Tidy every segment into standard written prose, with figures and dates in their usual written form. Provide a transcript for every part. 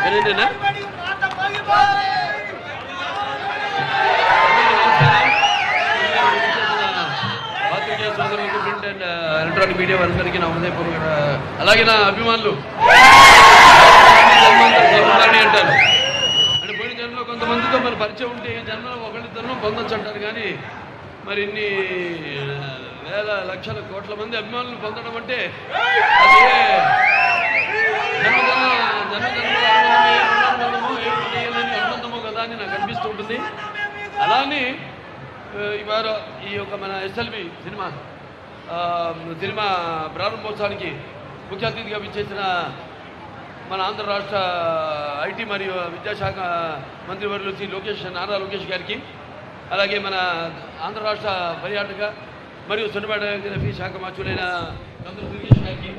ఏంటంటే సోదరులకు print and electronic media అందరికీ నా హృదయపూర్వక అలాగే నా అభిమానులు అంటారు అంటే పోయిన జన్మలో కొంతమందితో మన పరిచయం ఉంటే ఈ జన్మలో ఒకళ్ళిద్దరిలో పొందొచ్చు అంటారు కానీ మరి ఇన్ని వేల లక్షల కోట్ల మంది అభిమానులు పొందడం అంటే అదే అనుబంధమో కదా అని నాకు అనిపిస్తూ ఉంటుంది. అలానే ఇవాళ ఈ యొక్క మన ఎస్ఎల్వి సినిమా ప్రారంభోత్సవానికి ముఖ్య అతిథిగా విచ్చేసిన మన ఆంధ్ర రాష్ట్ర ఐటీ మరియు విద్యాశాఖ మంత్రివర్యులు శ్రీ నారా లోకేష్ గారికి, అలాగే మన ఆంధ్ర రాష్ట్ర పర్యాటక మరియు సినిమాటోగ్రఫీ శాఖ మంత్రులైన కందుల దుర్గేష్ గారికి,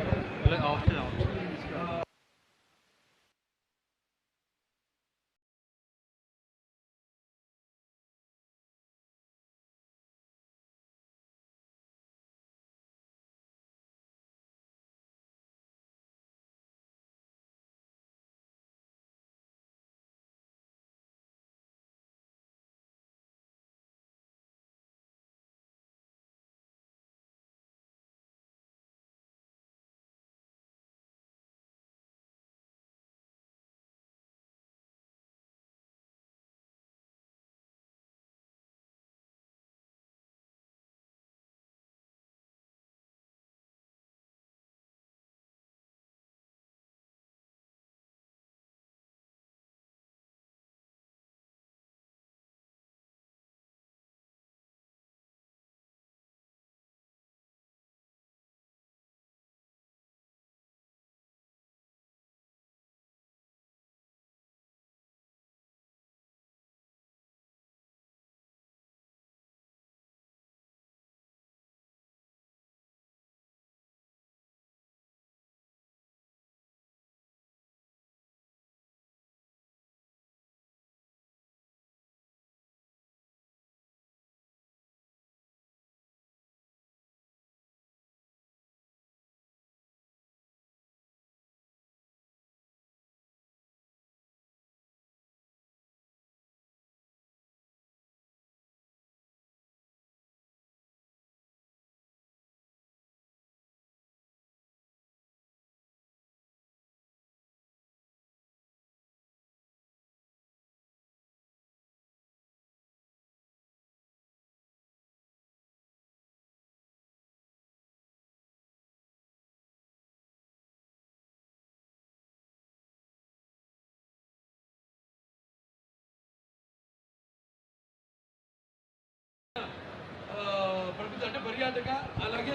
అంటే పర్యాటక అలాగే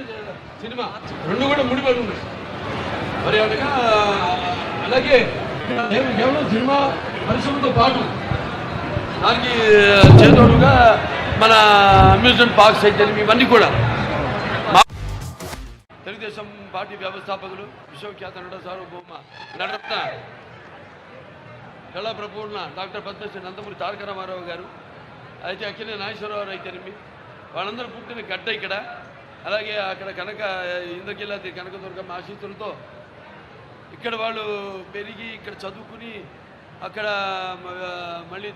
సినిమా రెండు కూడా ముడిపడి ఉన్నాయి. పర్యాటక అలాగే కేవలం సినిమా పరిశ్రమతో పాటు దానికి చేదోడుగా మన అమ్యూజ్మెంట్ పార్క్స్ అయితే ఇవన్నీ కూడా తెలుగుదేశం పార్టీ వ్యవస్థాపకులు విశ్వఖ్యాత నట సార్వభౌమ నటరత్న కళా ప్రపూర్ణ డాక్టర్ పద్మశ్రీ నందమూరి తారక రామారావు గారు, అయితే అక్కినే నాగేశ్వరరావు అయితేనేమి వాళ్ళందరూ పుట్టిన గడ్డ ఇక్కడ. అలాగే అక్కడ ఇంద్రకీలాద్రి కనకదుర్గమ్మ ఆశీస్సులతో ఇక్కడ వాళ్ళు పెరిగి ఇక్కడ చదువుకుని అక్కడ మళ్ళీ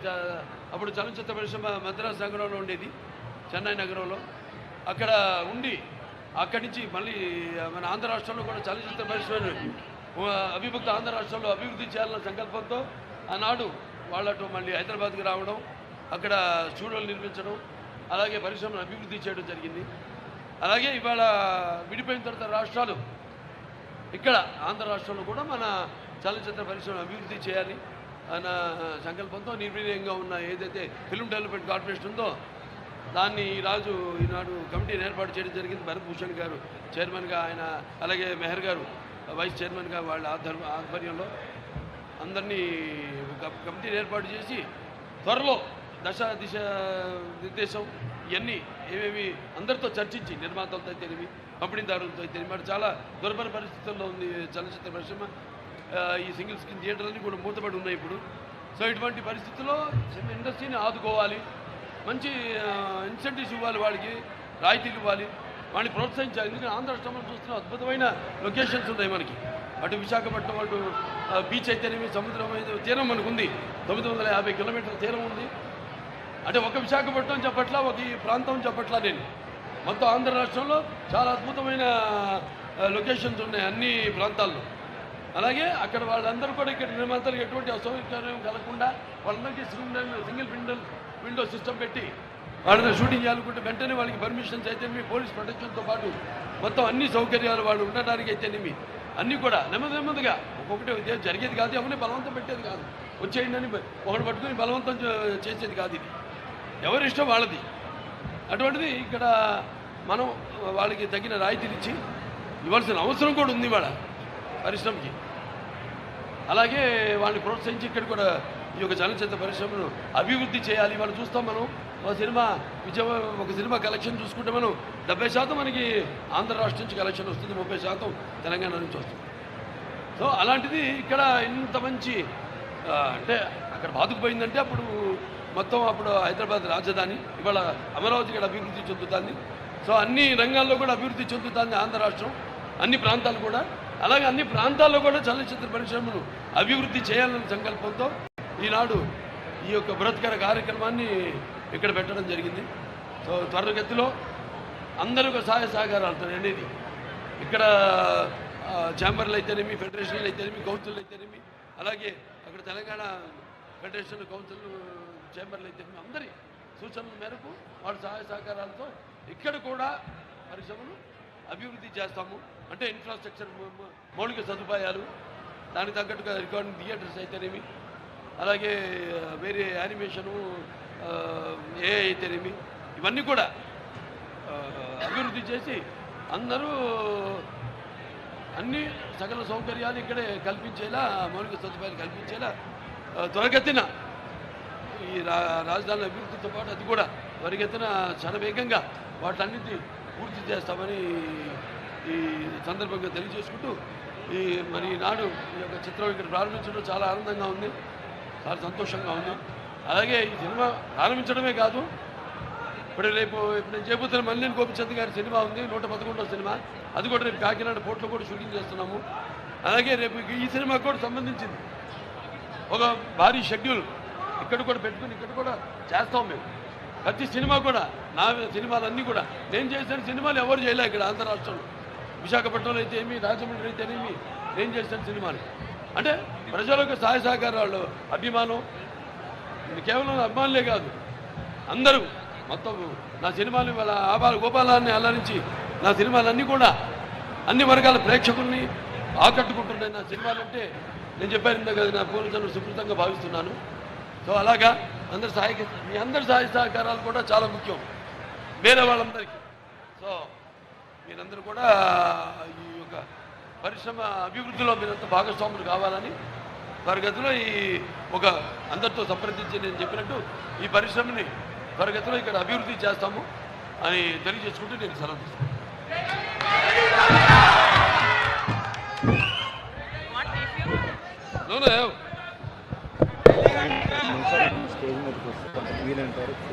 అప్పుడు చలనచిత్ర పరిశ్రమ మద్రాసు నగరంలో ఉండేది, చెన్నై నగరంలో. అక్కడ ఉండి అక్కడి నుంచి మళ్ళీ మన ఆంధ్ర రాష్ట్రంలో కూడా చలనచిత్ర పరిశ్రమ అవిభక్త ఆంధ్ర రాష్ట్రంలో అభివృద్ధి చేయాలన్న సంకల్పంతో ఆనాడు వాళ్ళతో మళ్ళీ హైదరాబాద్కి రావడం, అక్కడ స్టూడియోలు నిర్మించడం, అలాగే పరిశ్రమను అభివృద్ధి చేయడం జరిగింది. అలాగే ఇవాళ విడిపోయిన తర్వాత రాష్ట్రాలు ఇక్కడ ఆంధ్ర రాష్ట్రంలో కూడా మన చలనచిత్ర పరిశ్రమను అభివృద్ధి చేయాలి అన్న సంకల్పంతో నిర్వీర్యంగా ఉన్న ఏదైతే ఫిల్మ్ డెవలప్మెంట్ కార్పొరేషన్ ఉందో దాన్ని ఈనాడు కమిటీని ఏర్పాటు చేయడం జరిగింది. భరత్ భూషణ్ గారు చైర్మన్గా, ఆయన అలాగే మెహర్ గారు వైస్ చైర్మన్గా వాళ్ళ ఆధ్వర్యంలో అందరినీ కమిటీని ఏర్పాటు చేసి త్వరలో దిశ నిర్దేశం ఇవన్నీ ఏమేమి అందరితో చర్చించి నిర్మాతలతో అయితేనేమి పంపిణీదారులతో అయితేనేమి మరి చాలా దుర్భర పరిస్థితుల్లో ఉంది చలనచిత్ర పరిశ్రమ. ఈ సింగిల్ స్క్రీన్ థియేటర్లన్నీ కూడా మూతపడి ఉన్నాయి ఇప్పుడు. సో ఇటువంటి పరిస్థితుల్లో ఇండస్ట్రీని ఆదుకోవాలి, మంచి ఇన్సెంటివ్స్ ఇవ్వాలి, వాళ్ళకి రాయితీలు ఇవ్వాలి, వాడిని ప్రోత్సహించాలి. ఎందుకంటే ఆంధ్ర రాష్ట్రంలో చూస్తున్న అద్భుతమైన లొకేషన్స్ ఉన్నాయి మనకి. అటు విశాఖపట్నం అటు బీచ్ అయితేనేమి సముద్రం తీరం మనకు ఉంది. 950 కిలోమీటర్ల తీరం ఉంది. అంటే ఒక విశాఖపట్నం చెప్పట్లా, ఒక ఈ ప్రాంతం చెప్పట్లా నేను. మొత్తం ఆంధ్ర రాష్ట్రంలో చాలా అద్భుతమైన లొకేషన్స్ ఉన్నాయి అన్ని ప్రాంతాల్లో. అలాగే అక్కడ వాళ్ళందరూ కూడా ఇక్కడ నిర్మాతలకు ఎటువంటి అసౌకర్యం కలగకుండా వాళ్ళందరికీ సింగిల్ విండో సిస్టమ్ పెట్టి వాళ్ళని షూటింగ్ చేయాలనుకుంటే వెంటనే వాళ్ళకి పర్మిషన్స్ అయితేనేమి, పోలీస్ ప్రొటెక్షన్తో పాటు మొత్తం అన్ని సౌకర్యాలు వాళ్ళు ఉండడానికి అయితేనేమి అన్నీ కూడా నెమ్మదిగా ఒక్కొక్కటి జరిగేది కాదు, ఎవరిని బలవంతం పెట్టేది కాదు. వచ్చేయండి ఒకటి పట్టుకుని బలవంతం చేసేది కాదు. ఇది ఎవరిష్టం వాళ్ళది. అటువంటిది ఇక్కడ మనం వాళ్ళకి తగిన రాయితీలు ఇచ్చి ఇవ్వాల్సిన అవసరం కూడా ఉంది వాళ్ళ పరిశ్రమకి. అలాగే వాళ్ళని ప్రోత్సహించి ఇక్కడ కూడా ఈ యొక్క చలనచిత్ర పరిశ్రమను అభివృద్ధి చేయాలి. వాళ్ళు చూస్తాం మనం ఒక సినిమా కలెక్షన్ చూసుకుంటే మనం 70% మనకి ఆంధ్ర రాష్ట్రం నుంచి కలెక్షన్ వస్తుంది, 30% తెలంగాణ నుంచి వస్తుంది. సో అలాంటిది ఇక్కడ ఇంత మంచి అంటే అక్కడ బాదుకుపోయిందంటే అప్పుడు హైదరాబాద్ రాజధాని, ఇవాళ అమరావతి ఇక్కడ అభివృద్ధి చెందుతుంది. సో అన్ని రంగాల్లో కూడా అభివృద్ధి చెందుతుంది ఆంధ్ర రాష్ట్రం, అన్ని ప్రాంతాలు కూడా. అలాగే అన్ని ప్రాంతాల్లో కూడా చలనచిత్ర పరిశ్రమను అభివృద్ధి చేయాలనే సంకల్పంతో ఈనాడు ఈ యొక్క బృహత్కర కార్యక్రమాన్ని ఇక్కడ పెట్టడం జరిగింది. సో త్వరగతిలో అందరూ సహాయ సహకారాలతో అనేది ఇక్కడ ఛాంబర్లు అయితేనేమి, ఫెడరేషన్లు అయితేనేమి, కౌన్సిల్ అయితేనేమి, అలాగే అక్కడ తెలంగాణ ఫెడరేషన్ కౌన్సిల్ ఛాంబర్లు అయితేనేమి అందరి సూచనల మేరకు వాళ్ళ సహాయ సహకారాలతో ఇక్కడ కూడా పరిశ్రమను అభివృద్ధి చేస్తాము. అంటే ఇన్ఫ్రాస్ట్రక్చర్, మౌలిక సదుపాయాలు, దానికి తగ్గట్టుగా రికార్డింగ్ థియేటర్స్ అయితేనేమి, అలాగే వేరే యానిమేషను, ఏఐ అయితేనేమి, ఇవన్నీ కూడా అభివృద్ధి చేసి అందరూ అన్ని సకల సౌకర్యాలు ఇక్కడే కల్పించేలా, మౌలిక సదుపాయాలు కల్పించేలా త్వరగతిన ఈ రాజధాని అభివృద్ధితో పాటు అది కూడా త్వరగతిన శరవేగంగా వాటన్నిటి పూర్తి చేస్తామని ఈ సందర్భంగా తెలియజేసుకుంటూ మరి నాడు ఈ యొక్క చిత్రం ఇక్కడ ప్రారంభించడం చాలా ఆనందంగా ఉంది, చాలా సంతోషంగా ఉంది. అలాగే ఈ సినిమా ప్రారంభించడమే కాదు, ఇప్పుడు నేను చేయబోతున్న మల్లేని గోపిచంద్ గారి సినిమా ఉంది, 111వ సినిమా. అది కూడా రేపు కాకినాడ పోర్ట్లో కూడా షూటింగ్ చేస్తున్నాము. అలాగే రేపు ఈ సినిమాకు కూడా సంబంధించింది ఒక భారీ షెడ్యూల్ ఇక్కడ కూడా పెట్టుకుని ఇక్కడ కూడా చేస్తాం మేము. ప్రతి సినిమా కూడా నా సినిమాలన్నీ కూడా నేను చేసిన సినిమాలు ఎవరు చేయలే ఇక్కడ ఆంధ్ర రాష్ట్రంలో. విశాఖపట్నంలో అయితే ఏమి, రాజమండ్రి అయితేనేమి నేను చేసిన సినిమాలు అంటే ప్రజలకు సహాయ సహకారాలు, అభిమానం, కేవలం అభిమానులే కాదు అందరూ మొత్తం నా సినిమాలు వాళ్ళ గోపాలాన్ని అలరించి నా సినిమాలన్నీ కూడా అన్ని వర్గాల ప్రేక్షకుల్ని ఆకట్టుకుంటున్నాయి. నా సినిమాలంటే నేను చెప్పాను కదా, నా పూర్వజన్మ సుకృతంగా భావిస్తున్నాను. సో అలాగా మీ అందరి సహాయ సహకారాలు కూడా చాలా ముఖ్యం వేరే వాళ్ళందరికీ. సో మీరందరూ కూడా ఈ యొక్క పరిశ్రమ అభివృద్ధిలో మీరంతా భాగస్వాములు కావాలని త్వరగతిలో అందరితో సంప్రదించి నేను చెప్పినట్టు ఈ పరిశ్రమని త్వరగతిలో ఇక్కడ అభివృద్ధి చేస్తాము అని తెలియజేసుకుంటూ నేను సెలవు తీసుకుంటాను. స్టేజ్ మీదకి వస్తే వీలైనంత వరకు